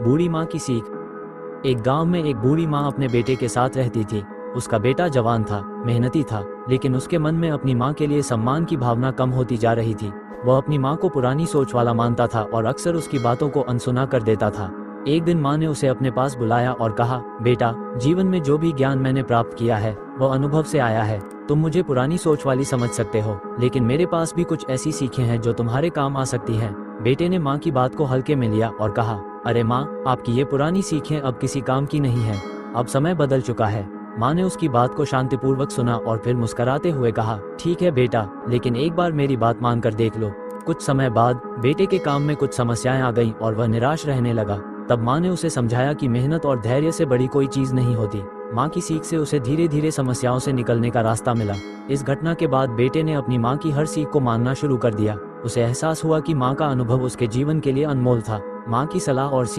बूढ़ी माँ की सीख। एक गांव में एक बूढ़ी माँ अपने बेटे के साथ रहती थी। उसका बेटा जवान था, मेहनती था, लेकिन उसके मन में अपनी माँ के लिए सम्मान की भावना कम होती जा रही थी। वह अपनी माँ को पुरानी सोच वाला मानता था और अक्सर उसकी बातों को अनसुना कर देता था। एक दिन माँ ने उसे अपने पास बुलाया और कहा, बेटा, जीवन में जो भी ज्ञान मैंने प्राप्त किया है वह अनुभव से आया है। तुम मुझे पुरानी सोच वाली समझ सकते हो, लेकिन मेरे पास भी कुछ ऐसी सीखें हैं जो तुम्हारे काम आ सकती हैं। बेटे ने माँ की बात को हल्के में लिया और कहा, अरे माँ, आपकी ये पुरानी सीखें अब किसी काम की नहीं है। अब समय बदल चुका है। माँ ने उसकी बात को शांतिपूर्वक सुना और फिर मुस्कुराते हुए कहा, ठीक है बेटा, लेकिन एक बार मेरी बात मानकर देख लो। कुछ समय बाद बेटे के काम में कुछ समस्याएं आ गईं और वह निराश रहने लगा। तब माँ ने उसे समझाया कि मेहनत और धैर्य से बड़ी कोई चीज नहीं होती। माँ की सीख से उसे धीरे धीरे समस्याओं से निकलने का रास्ता मिला। इस घटना के बाद बेटे ने अपनी माँ की हर सीख को मानना शुरू कर दिया। उसे एहसास हुआ कि माँ का अनुभव उसके जीवन के लिए अनमोल था। माँ की सलाह और सीख